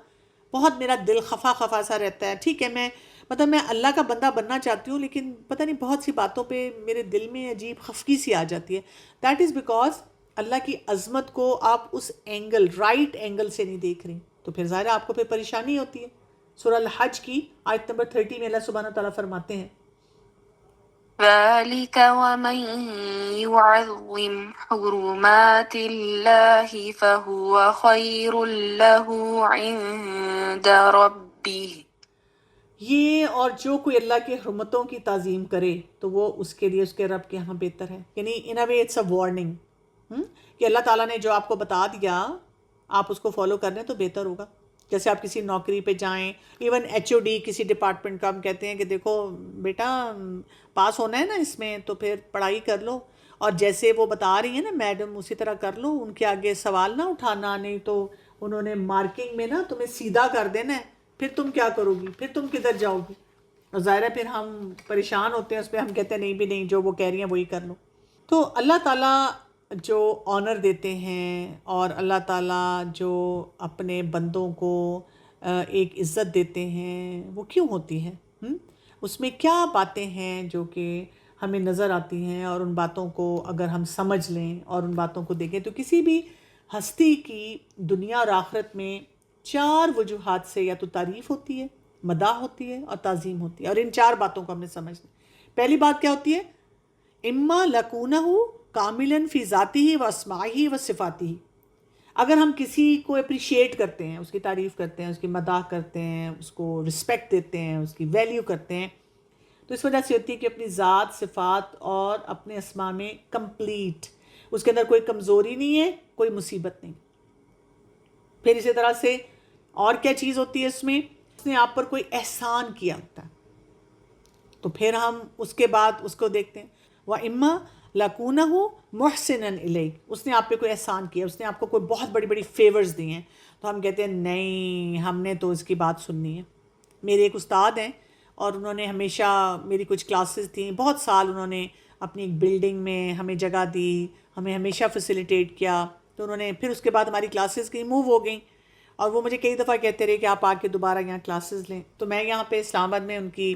بہت میرا دل خفا خفا سا رہتا ہے، ٹھیک ہے میں میں اللہ کا بندہ بننا چاہتی ہوں، لیکن پتہ نہیں بہت سی باتوں پہ میرے دل میں عجیب خفگی سی آ جاتی ہے۔ دیٹ از بیکاز اللہ کی عظمت کو آپ اس اینگل، رائٹ اینگل سے نہیں دیکھ رہی، تو پھر ظاہر آپ کو پھر پریشانی ہوتی ہے۔ سورہ الحج کی آیت نمبر 30 میں اللہ سبحانہ تعالیٰ فرماتے ہیں، ذلك ومن يعظم حرمات الله فهو خير له عند ربه۔ یہ اور جو کوئی اللہ کے حرمتوں کی تعظیم کرے تو وہ اس کے لیے اس کے رب کے ہاں بہتر ہے۔ یعنی ان اے وے اٹس اے وارننگ کہ اللہ تعالیٰ نے جو آپ کو بتا دیا آپ اس کو فالو کر لیں تو بہتر ہوگا۔ جیسے آپ کسی نوکری پہ جائیں، ایون ایچ او ڈی کسی ڈپارٹمنٹ کا، ہم کہتے ہیں کہ دیکھو بیٹا پاس ہونا ہے نا اس میں تو پھر پڑھائی کر لو، اور جیسے وہ بتا رہی ہیں نا میڈم اسی طرح کر لو، ان کے آگے سوال نہ اٹھانا، نہیں تو انہوں نے مارکنگ میں نا تمہیں سیدھا کر دینا ہے، پھر تم کیا کرو گی، پھر تم کدھر جاؤ گی۔ اور ظاہر ہے پھر ہم پریشان ہوتے ہیں اس پہ، ہم کہتے ہیں نہیں بھی نہیں، جو وہ کہہ رہی ہیں وہی کر لو. تو اللہ تعالیٰ جو آنر دیتے ہیں اور اللہ تعالیٰ جو اپنے بندوں کو ایک عزت دیتے ہیں، وہ کیوں ہوتی ہے؟ اس میں کیا باتیں ہیں جو کہ ہمیں نظر آتی ہیں، اور ان باتوں کو اگر ہم سمجھ لیں اور ان باتوں کو دیکھیں تو کسی بھی ہستی کی دنیا اور آخرت میں 4 وجوہات سے یا تو تعریف ہوتی ہے، مداح ہوتی ہے اور تعظیم ہوتی ہے، اور ان 4 باتوں کو ہم نے سمجھنا. پہلی بات کیا ہوتی ہے؟ اما لکونہ کاملاً فی ذاتی و اسماعی و صفاتی. اگر ہم کسی کو اپریشیٹ کرتے ہیں، اس کی تعریف کرتے ہیں، اس کی مداح کرتے ہیں، اس کو رسپیکٹ دیتے ہیں، اس کی ویلیو کرتے ہیں، تو اس وجہ سے ہوتی ہے کہ اپنی ذات، صفات اور اپنے اسما میں کمپلیٹ، اس کے اندر کوئی کمزوری نہیں ہے، کوئی مصیبت نہیں. پھر اسی طرح سے اور کیا چیز ہوتی ہے اس میں؟ اس نے آپ پر کوئی احسان کیا ہوتا ہے، تو پھر ہم اس کے بعد اس کو دیکھتے ہیں. وَإِمَّا لَكُونَهُ مُحْسِنًا إِلَيْكَ، اس نے آپ پہ کوئی احسان کیا، اس نے آپ کو کوئی بہت بڑی بڑی فیورز دی ہیں، تو ہم کہتے ہیں نہیں، ہم نے تو اس کی بات سننی ہے. میرے ایک استاد ہیں اور انہوں نے ہمیشہ میری کچھ کلاسز تھیں، بہت سال انہوں نے اپنی ایک بلڈنگ میں ہمیں جگہ دی، ہمیں ہمیشہ فیسیلیٹیٹ کیا. تو انہوں نے پھر اس کے بعد ہماری کلاسز کہیں موو ہو گئیں، اور وہ مجھے کئی دفعہ کہتے رہے کہ آپ آ کے دوبارہ یہاں کلاسز لیں. تو میں یہاں پہ اسلام آباد میں ان کی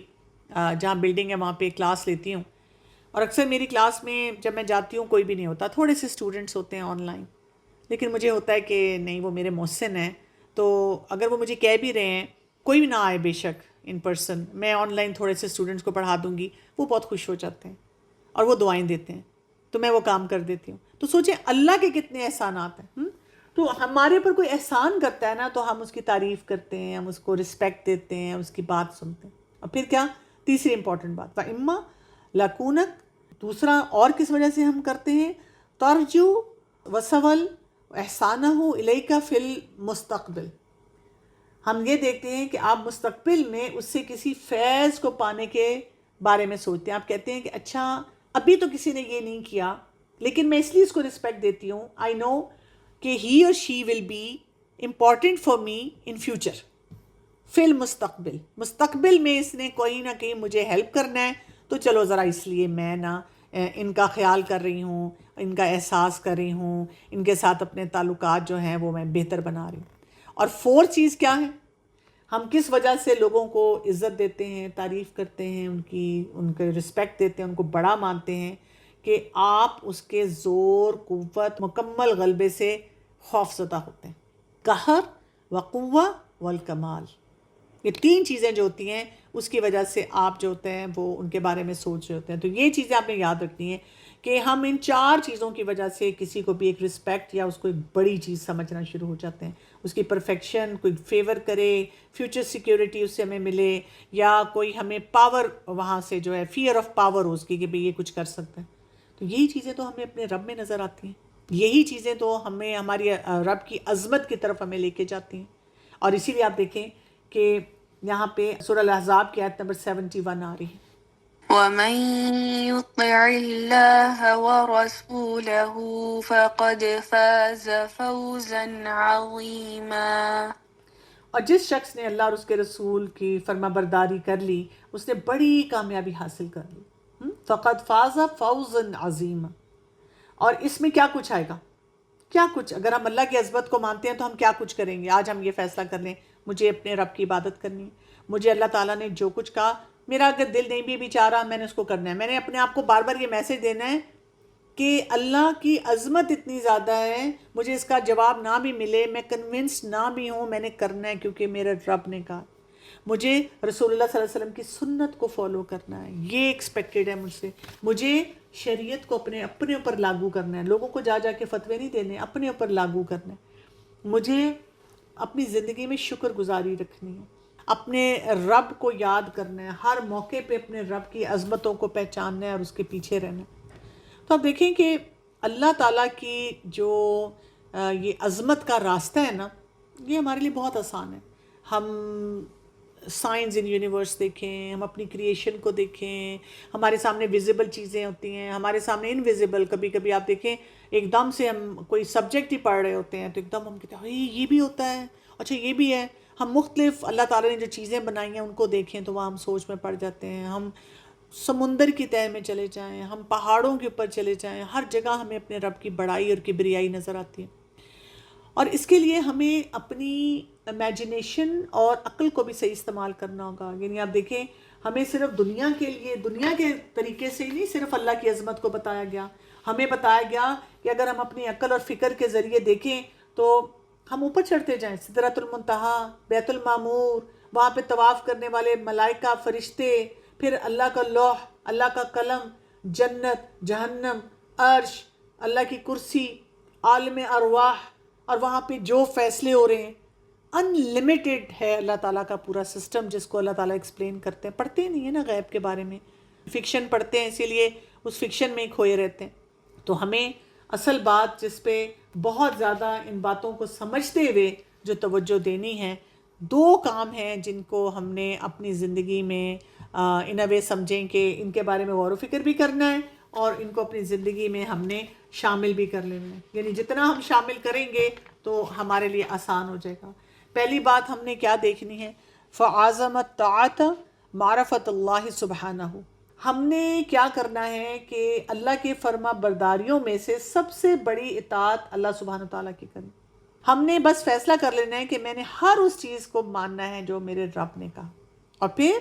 جہاں بلڈنگ ہے وہاں پہ کلاس لیتی ہوں، اور اکثر میری کلاس میں جب میں جاتی ہوں کوئی بھی نہیں ہوتا، تھوڑے سے اسٹوڈنٹس ہوتے ہیں آن لائن، لیکن مجھے ہوتا ہے کہ نہیں، وہ میرے محسن ہیں، تو اگر وہ مجھے کہہ بھی رہے ہیں کوئی بھی نہ آئے بے شک ان پرسن، میں آن لائن تھوڑے سے اسٹوڈنٹس کو پڑھا دوں گی، وہ بہت خوش ہو جاتے ہیں اور وہ دعائیں دیتے ہیں، تو میں وہ کام کر دیتی ہوں. تو سوچیں اللہ کے کتنے احسانات ہیں. تو ہمارے پر کوئی احسان کرتا ہے نا، تو ہم اس کی تعریف کرتے ہیں، ہم اس کو رسپیکٹ دیتے ہیں، اس کی بات سنتے ہیں. اور پھر کیا تیسری امپورٹنٹ بات، فَإِمَّا لَكُونَتْ، دوسرا اور کس وجہ سے ہم کرتے ہیں، ترجو وسول احسانہ الیکا فی المستقبل. ہم یہ دیکھتے ہیں کہ آپ مستقبل میں اس سے کسی فیض کو پانے کے بارے میں سوچتے ہیں. آپ کہتے ہیں کہ اچھا ابھی تو کسی نے یہ نہیں کیا، لیکن میں اس لیے اس کو رسپیکٹ دیتی ہوں، آئی نو کہ ہی اور she will be important for me in future, فی المستقبل، مستقبل میں اس نے کوئی نہ کہیں مجھے ہیلپ کرنا ہے، تو چلو ذرا اس لیے میں نا ان کا خیال کر رہی ہوں، ان کا احساس کر رہی ہوں، ان کے ساتھ اپنے تعلقات جو ہیں وہ میں بہتر بنا رہی ہوں. اور 4 چیز کیا ہے؟ ہم کس وجہ سے لوگوں کو عزت دیتے ہیں، تعریف کرتے ہیں، ان کے رسپیکٹ دیتے ہیں، ان کو بڑا مانتے ہیں، کہ آپ اس کے زور، قوت، مکمل غلبے سے خوف زدہ ہوتے ہیں. قہر وقوہ والکمال، یہ 3 چیزیں جو ہوتی ہیں اس کی وجہ سے آپ جو ہوتے ہیں وہ ان کے بارے میں سوچ رہے ہوتے ہیں. تو یہ چیزیں آپ نے یاد رکھنی ہیں کہ ہم ان 4 چیزوں کی وجہ سے کسی کو بھی ایک رسپیکٹ یا اس کو ایک بڑی چیز سمجھنا شروع ہو جاتے ہیں. اس کی پرفیکشن، کوئی فیور کرے، فیوچر سیکیورٹی اس سے ہمیں ملے، یا کوئی ہمیں پاور وہاں سے جو ہے فیئر آف پاور ہو اس کی کہ بھئی یہ کچھ کر سکتے ہیں. تو یہی چیزیں تو ہمیں اپنے رب میں نظر آتی ہیں، یہی چیزیں تو ہمیں ہماری رب کی عظمت کی طرف ہمیں لے کے جاتی ہیں. اور اسی لیے آپ دیکھیں کہ یہاں پہ سورہ الاحزاب کی آیت نمبر 71 آ رہی ہے، ومن يطع الله ورسوله فقد فاز فوزا عظيما. اور جس شخص نے اللہ اور اس کے رسول کی فرما برداری کر لی، اس نے بڑی کامیابی حاصل کر لی. فقد فاز فوزا عظیما. اور اس میں کیا کچھ آئے گا، کیا کچھ، اگر ہم اللہ کی عظمت کو مانتے ہیں تو ہم کیا کچھ کریں گے. آج ہم یہ فیصلہ کر لیں مجھے اپنے رب کی عبادت کرنی ہے، مجھے اللہ تعالیٰ نے جو کچھ کہا، میرا اگر دل نہیں بھی چاہ رہا میں نے اس کو کرنا ہے. میں نے اپنے آپ کو بار بار یہ میسج دینا ہے کہ اللہ کی عظمت اتنی زیادہ ہے، مجھے اس کا جواب نہ بھی ملے، میں کنونس نہ بھی ہوں، میں نے کرنا ہے کیونکہ میرے رب نے کہا. مجھے رسول اللہ صلی اللہ علیہ وسلم کی سنت کو فالو کرنا ہے، یہ ایکسپیکٹڈ ہے مجھ سے. مجھے شریعت کو اپنے اوپر لاگو کرنا ہے، لوگوں کو جا کے فتوے نہیں دینے، اپنے اوپر لاگو کرنا ہے. مجھے اپنی زندگی میں شکر گزاری رکھنی ہے، اپنے رب کو یاد کرنا ہے، ہر موقع پہ اپنے رب کی عظمتوں کو پہچاننا ہے اور اس کے پیچھے رہنا ہے. تو آپ دیکھیں کہ اللہ تعالیٰ کی جو یہ عظمت کا راستہ ہے نا، یہ ہمارے لیے بہت آسان ہے. ہم سائنس ان یونیورس دیکھیں، ہم اپنی کریشن کو دیکھیں، ہمارے سامنے ویزیبل چیزیں ہوتی ہیں، ہمارے سامنے انویزیبل. کبھی کبھی آپ دیکھیں ایک دم سے ہم کوئی سبجیکٹ ہی پڑھ رہے ہوتے ہیں تو ایک دم ہم کہتے ہیں یہ بھی ہوتا ہے، اچھا یہ بھی ہے. ہم مختلف اللہ تعالیٰ نے جو چیزیں بنائی ہیں ان کو دیکھیں تو وہاں ہم سوچ میں پڑ جاتے ہیں. ہم سمندر کی تہہ میں چلے جائیں, ہم پہاڑوں کے اوپر چلے جائیں, ہر جگہ ہمیں اپنے رب کی بڑائی اور کبریائی نظر آتی ہے. اور اس کے لیے ہمیں اپنی امیجنیشن اور عقل کو بھی صحیح استعمال کرنا ہوگا. یعنی آپ دیکھیں ہمیں صرف دنیا کے لیے دنیا کے طریقے سے ہی نہیں صرف اللہ کی عظمت کو بتایا گیا, ہمیں بتایا گیا کہ اگر ہم اپنی عقل اور فکر کے ذریعے دیکھیں تو ہم اوپر چڑھتے جائیں, سدرۃ المنتہا, بیت المعمور, وہاں پہ طواف کرنے والے ملائکہ, فرشتے, پھر اللہ کا لوح, اللہ کا قلم, جنت, جہنم, عرش, اللہ کی کرسی, عالم ارواح, اور وہاں پہ جو فیصلے ہو رہے ہیں. ان لمیٹڈ ہے اللہ تعالیٰ کا پورا سسٹم جس کو اللہ تعالیٰ ایکسپلین کرتے ہیں. پڑھتے نہیں ہیں نا غیب کے بارے میں, فکشن پڑھتے ہیں, اسی لیے اس فکشن میں ہی کھوئے رہتے ہیں. تو ہمیں اصل بات جس پہ بہت زیادہ ان باتوں کو سمجھتے ہوئے جو توجہ دینی ہے, 2 کام ہیں جن کو ہم نے اپنی زندگی میں ان اے وے سمجھیں کہ ان کے بارے میں غور و فکر بھی کرنا ہے اور ان کو اپنی زندگی میں ہم نے شامل بھی کر لینا ہے. یعنی جتنا ہم شامل کریں گے تو ہمارے لیے آسان ہو جائے گا. پہلی بات ہم نے کیا دیکھنی ہے, فَعَظَمَ الطَّاعَةَ معرفت اللہ سبحانہ. ہم نے کیا کرنا ہے کہ اللہ کے فرما برداریوں میں سے سب سے بڑی اطاعت اللہ سبحانہ تعالیٰ کی کرنی. ہم نے بس فیصلہ کر لینا ہے کہ میں نے ہر اس چیز کو ماننا ہے جو میرے رب نے کہا. اور پھر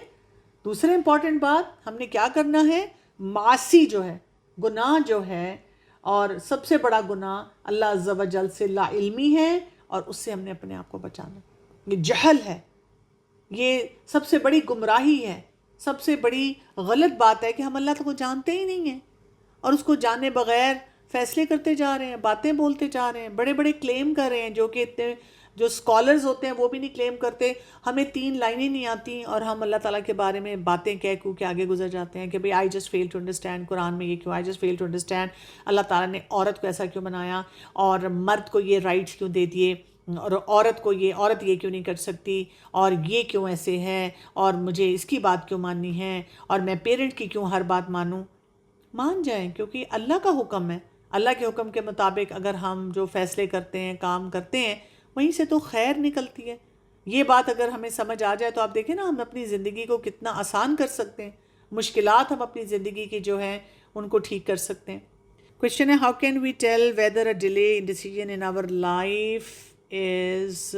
دوسرے امپورٹنٹ بات ہم نے کیا کرنا ہے, معاصی جو ہے, گناہ جو ہے, اور سب سے بڑا گناہ اللہ عز و جل سے لا علمی ہے اور اس سے ہم نے اپنے آپ کو بچانا. یہ جہل ہے, یہ سب سے بڑی گمراہی ہے, سب سے بڑی غلط بات ہے کہ ہم اللہ کو جانتے ہی نہیں ہیں اور اس کو جانے بغیر فیصلے کرتے جا رہے ہیں, باتیں بولتے جا رہے ہیں, بڑے بڑے کلیم کر رہے ہیں جو کہ اتنے جو اسکالرز ہوتے ہیں وہ بھی نہیں کلیم کرتے. ہمیں 3 لائنیں نہیں آتی اور ہم اللہ تعالیٰ کے بارے میں باتیں کہہ کو کے آگے گزر جاتے ہیں کہ بھئی I just feel to understand قرآن میں یہ کیوں, I just feel to understand اللہ تعالیٰ نے عورت کو ایسا کیوں بنایا اور مرد کو یہ رائٹس کیوں دے دیے اور عورت یہ کیوں نہیں کر سکتی اور یہ کیوں ایسے ہے اور مجھے اس کی بات کیوں ماننی ہے اور میں پیرنٹ کی کیوں ہر بات مانوں. مان جائیں کیونکہ اللہ کا حکم ہے. اللہ کے حکم کے مطابق اگر ہم جو فیصلے کرتے ہیں, کام کرتے ہیں, وہیں سے تو خیر نکلتی ہے. یہ بات اگر ہمیں سمجھ آ جائے تو آپ دیکھیں نا ہم اپنی زندگی کو کتنا آسان کر سکتے ہیں. مشکلات ہم اپنی زندگی کی جو ہیں ان کو ٹھیک کر سکتے ہیں. کوشچن ہے, how can we tell whether a delay in decision in our life is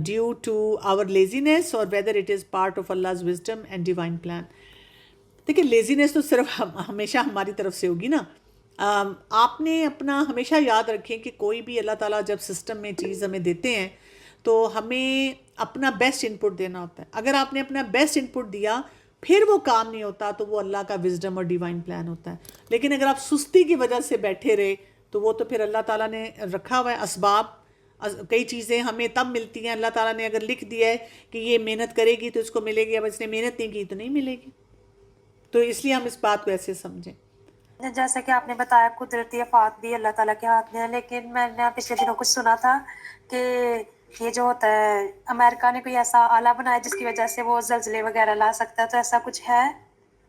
due to our laziness or whether it is part of Allah's wisdom and divine plan. دیکھیں لیزینس تو صرف ہمیشہ ہماری طرف سے ہوگی نا. آپ نے اپنا ہمیشہ یاد رکھیں کہ کوئی بھی اللہ تعالیٰ جب سسٹم میں چیز ہمیں دیتے ہیں تو ہمیں اپنا بیسٹ ان پٹ دینا ہوتا ہے. اگر آپ نے اپنا بیسٹ ان پٹ دیا پھر وہ کام نہیں ہوتا تو وہ اللہ کا وزڈم اور ڈیوائن پلان ہوتا ہے. لیکن اگر آپ سستی کی وجہ سے بیٹھے رہے تو وہ تو پھر اللہ تعالیٰ نے رکھا ہوا ہے اسباب. کئی چیزیں ہمیں تب ملتی ہیں, اللہ تعالیٰ نے اگر لکھ دیا ہے کہ یہ محنت کرے گی تو اس کو ملے گی, اب اس نے محنت نہیں کی تو نہیں ملے گی. تو اس لیے ہم اس بات کو ایسے سمجھیں. جیسا کہ آپ نے بتایا قدرتی آفات بھی اللہ تعالیٰ کے ہاتھ میں ہے, لیکن میں نے پچھلے دنوں کچھ سنا تھا کہ یہ جو ہوتا ہے امریکہ نے کوئی ایسا آلہ بنایا جس کی وجہ سے وہ زلزلے وغیرہ لا سکتا ہے, تو ایسا کچھ ہے؟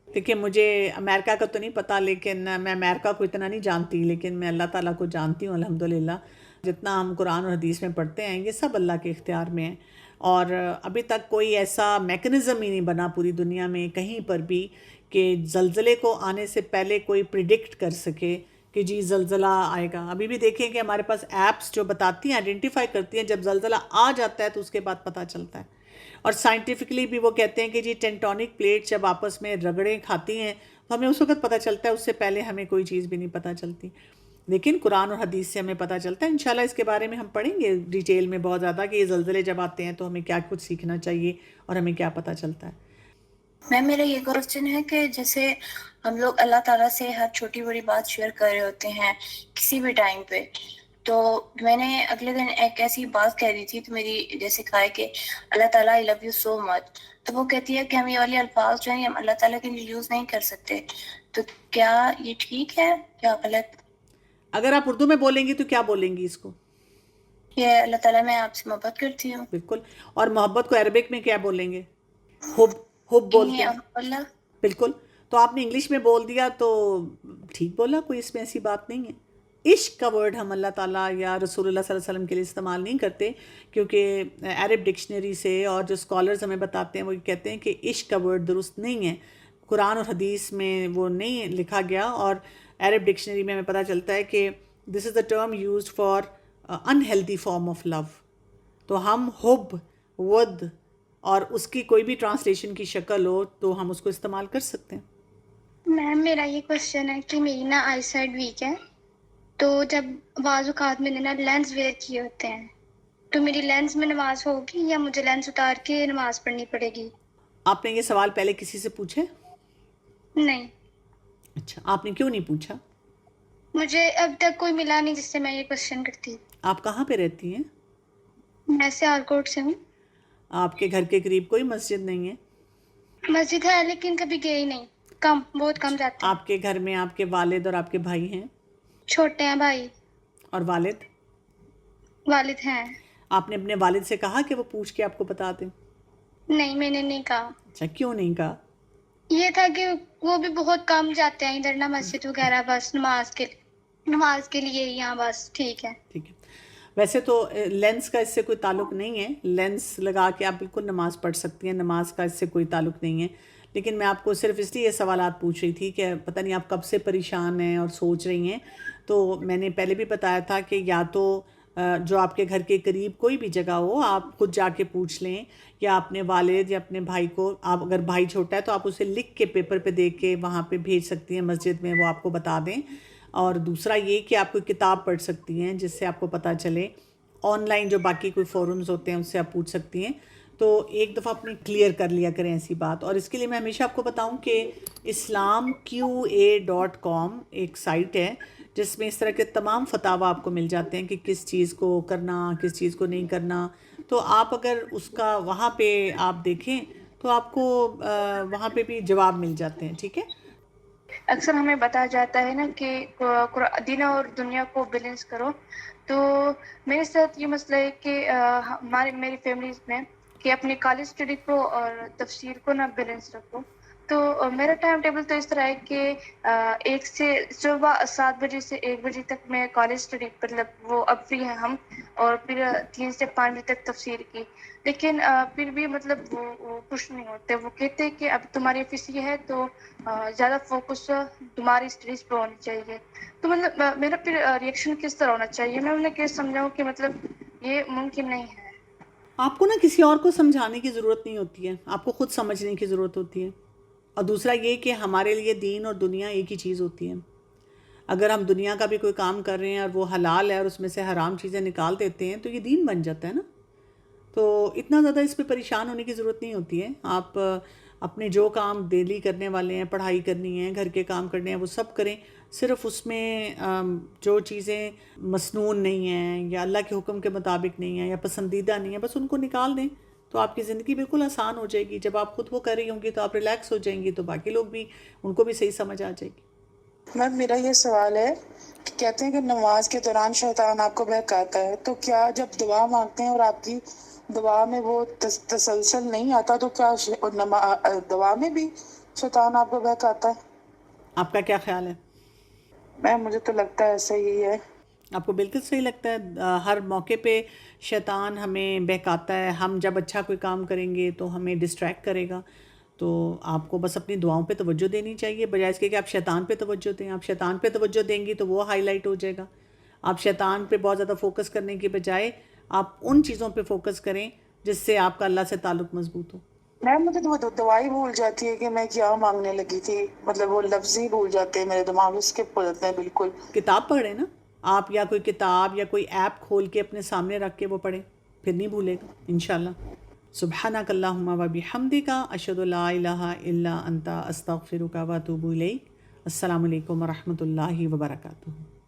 دیکھیں مجھے امریکہ کا تو نہیں پتہ, لیکن میں امریکہ کو اتنا نہیں جانتی, لیکن میں اللہ تعالیٰ کو جانتی ہوں الحمدللہ. جتنا ہم قرآن اور حدیث میں پڑھتے ہیں یہ سب اللہ کے اختیار میں ہے, اور ابھی تک کوئی ایسا میکنزم ہی نہیں بنا پوری دنیا میں کہیں پر بھی کہ زلزلے کو آنے سے پہلے کوئی پریڈکٹ کر سکے کہ جی زلزلہ آئے گا. ابھی بھی دیکھیں کہ ہمارے پاس ایپس جو بتاتی ہیں, آئیڈینٹیفائی کرتی ہیں جب زلزلہ آ جاتا ہے تو اس کے بعد پتہ چلتا ہے. اور سائنٹیفکلی بھی وہ کہتے ہیں کہ جی ٹینٹونک پلیٹ جب آپس میں رگڑیں کھاتی ہیں تو ہمیں اس وقت پتہ چلتا ہے, اس سے پہلے ہمیں کوئی چیز بھی نہیں پتہ چلتی. لیکن قرآن اور حدیث سے ہمیں پتہ چلتا ہے. انشاءاللہ اس کے بارے میں ہم پڑھیں گے ڈیٹیل میں بہت زیادہ کہ یہ زلزلے جب آتے ہیں تو ہمیں کیا کچھ سیکھنا چاہیے اور ہمیں کیا پتہ چلتا ہے. میم میرا یہ کوشچن ہے کہ جیسے ہم لوگ اللہ تعالیٰ سے ہر چھوٹی بڑی بات شیئر کر رہے ہوتے ہیں کسی بھی ٹائم پہ, تو میں نے اگلے دن ایک ایسی بات کہہ رہی تھی تو میری جیسے کہا ہے کہ اللہ تعالیٰ I love you so much, تو وہ کہتی ہے کہ ہم یہ والے الفاظ جو ہیں ہم اللہ تعالیٰ کے لیے یوز نہیں کر سکتے, تو کیا یہ ٹھیک ہے کیا غلط؟ اگر آپ اردو میں بولیں گی تو کیا بولیں گی اس کو؟ یہ اللہ تعالیٰ میں آپ سے محبت کرتی ہوں. بالکل. اور محبت کو عربک میں کیا بولیں گے؟ حب بولتے ہیں. اللہ. بالکل. تو آپ نے انگلش میں بول دیا تو ٹھیک بولا, کوئی اس میں ایسی بات نہیں ہے. عشق کا ورڈ ہم اللہ تعالیٰ یا رسول اللہ صلی اللہ علیہ وسلم کے لیے استعمال نہیں کرتے، کیونکہ عرب ڈکشنری سے اور جو اسکالرز ہمیں بتاتے ہیں وہ یہ کہتے ہیں کہ عشق کا ورڈ درست نہیں ہے، قرآن اور حدیث میں وہ نہیں لکھا گیا، اور عرب ڈکشنری میں ہمیں پتہ چلتا ہے کہ this is the term used for unhealthy form of love. تو ہم حب، ود اور اس کی کوئی بھی ٹرانسلیشن کی شکل ہو تو ہم اس کو استعمال کر سکتے ہیں. میم میرا یہ کوشچن ہے کہ میری نا آئی سائڈ ویک ہے، تو جب بعض اوقات میں نے نا لینس ویئر کیے ہوتے ہیں، تو میری لینس میں نماز ہوگی یا مجھے لینس اتار کے نماز پڑھنی پڑے گی؟ آپ نے یہ سوال پہلے کسی سے پوچھے؟ نہیں، اچھا، آپ نے کیوں نہیں پوچھا؟ مجھے اب تک کوئی ملا نہیں جس سے میں یہ کوشچن کرتی. آپ کہاں پہ رہتی ہیں؟ میں سیالکوٹ سے ہوں. آپ کے گھر کے قریب کوئی مسجد نہیں ہے؟ مسجد ہے لیکن کبھی گئی نہیں، کم، بہت کم جاتے ہیں. آپ کے گھر میں آپ کے والد اور آپ کے بھائی ہیں؟ چھوٹے ہیں بھائی، اور والد؟ والد ہیں. آپ نے اپنے والد سے کہا کہ وہ پوچھ کے آپ کو بتا دیں؟ نہیں، میں نے نہیں کہا. اچھا، کیوں نہیں کہا؟ یہ تھا کہ وہ بھی بہت کم جاتے ہیں ادھر نا مسجد وغیرہ، بس نماز کے لیے یہاں بس. ٹھیک ہے. ٹھیک ہے. ویسے تو لینس کا اس سے کوئی تعلق نہیں ہے، لینس لگا کے آپ بالکل نماز پڑھ سکتی ہیں، نماز کا اس سے کوئی تعلق نہیں ہے. لیکن میں آپ کو صرف اس لیے یہ سوالات پوچھ رہی تھی کہ پتہ نہیں آپ کب سے پریشان ہیں اور سوچ رہی ہیں. تو میں نے پہلے بھی بتایا تھا کہ یا تو جو آپ کے گھر کے قریب کوئی بھی جگہ ہو آپ خود جا کے پوچھ لیں، یا اپنے والد یا اپنے بھائی کو، آپ اگر بھائی چھوٹا ہے تو آپ اسے لکھ کے پیپر پہ دے کے وہاں پہ بھیج سکتی ہیں مسجد میں، وہ آپ کو بتا دیں. اور دوسرا یہ کہ آپ کوئی کتاب پڑھ سکتی ہیں جس سے آپ کو پتہ چلے. آن لائن جو باقی کوئی فورمز ہوتے ہیں ان سے آپ پوچھ سکتی ہیں. تو ایک دفعہ اپنی کلیئر کر لیا کریں ایسی بات. اور اس کے لیے میں ہمیشہ آپ کو بتاؤں کہ islamqa.com ایک سائٹ ہے جس میں اس طرح کے تمام فتاوی آپ کو مل جاتے ہیں کہ کس چیز کو کرنا، کس چیز کو نہیں کرنا. تو آپ اگر اس کا وہاں پہ آپ دیکھیں تو آپ کو وہاں پہ بھی جواب مل جاتے ہیں. ٹھیک ہے. اکثر ہمیں بتایا جاتا ہے نا کہ دین اور دنیا کو بیلنس کرو. تو میرے ساتھ یہ مسئلہ ہے کہ میری فیملیز میں کہ اپنی کالج اسٹڈی کو اور تفسیر کو نہ بیلنس رکھو. تو میرا ٹائم ٹیبل تو اس طرح ہے کہ ایک سے صبح 7 بجے سے 1 بجے تک میں کالج اسٹڈی، مطلب وہ اب فری ہیں ہم، اور پھر 3 سے 5 بجے تک تفسیر کی. لیکن پھر بھی مطلب وہ خوش نہیں ہوتے. وہ کہتے ہیں کہ اب تمہاری فیس یہ ہے تو زیادہ فوکس تمہاری اسٹڈیز پہ ہونی چاہیے. تو مطلب میرا پھر ریئیکشن کس طرح ہونا چاہیے؟ میں انہیں کیسے سمجھاؤں کہ مطلب یہ ممکن نہیں ہے. آپ کو نا کسی اور کو سمجھانے کی ضرورت نہیں ہوتی ہے، آپ کو خود سمجھنے کی ضرورت ہوتی ہے. اور دوسرا یہ کہ ہمارے لیے دین اور دنیا ایک ہی چیز ہوتی ہے. اگر ہم دنیا کا بھی کوئی کام کر رہے ہیں اور وہ حلال ہے اور اس میں سے حرام چیزیں نکال دیتے ہیں تو یہ دین بن جاتا ہے نا. تو اتنا زیادہ اس پہ پریشان ہونے کی ضرورت نہیں ہوتی ہے. آپ اپنے جو کام ڈیلی کرنے والے ہیں، پڑھائی کرنی ہے، گھر کے کام کرنے ہیں، وہ سب کریں. صرف اس میں جو چیزیں مسنون نہیں ہیں یا اللہ کے حکم کے مطابق نہیں ہیں یا پسندیدہ نہیں ہیں، بس ان کو نکال دیں تو آپ کی زندگی بالکل آسان ہو جائے گی. جب آپ خود وہ کر رہی ہوں گی تو آپ ریلیکس ہو جائیں گی، تو باقی لوگ بھی، ان کو بھی صحیح سمجھ آ جائے گی. میم میرا یہ سوال ہے کہ کہتے ہیں کہ نماز کے دوران شیطان آپ کو بہکاتا ہے، تو کیا جب دعا مانگتے ہیں اور آپ کی دعا میں وہ تسلسل نہیں آتا تو کیا دعا میں بھی شیطان آپ کو بہکاتا ہے؟ آپ کا کیا خیال ہے؟ میم مجھے تو لگتا ہے ایسا ہی ہے. آپ کو بالکل صحیح لگتا ہے. ہر موقع پہ شیطان ہمیں بہکاتا ہے. ہم جب اچھا کوئی کام کریں گے تو ہمیں ڈسٹریکٹ کرے گا. تو آپ کو بس اپنی دعاؤں پہ توجہ دینی چاہیے، بجائے اس کے کہ آپ شیطان پہ توجہ دیں. آپ شیطان پہ توجہ دیں گی تو وہ ہائی لائٹ ہو جائے گا. آپ شیطان پہ بہت زیادہ فوکس کرنے کی بجائے آپ ان چیزوں پہ فوکس کریں جس سے آپ کا اللہ سے تعلق مضبوط ہو. میم مجھے تو وہ دعائی بھول جاتی ہے کہ میں کیا مانگنے لگی تھی، مطلب وہ لفظ ہی بھول جاتے ہیں میرے دماغ میں، اسکپ ہو جاتے ہیں بالکل. کتاب پڑھیں نا آپ، یا کوئی کتاب یا کوئی ایپ کھول کے اپنے سامنے رکھ کے وہ پڑھیں، پھر نہیں بھولے گا انشاءاللہ. سبحانک اللہم و بحمدک، اشہد ان لا الہ الا انت، استغفرک و اتوب الیک. السلام علیکم و رحمۃ اللہ وبرکاتہ.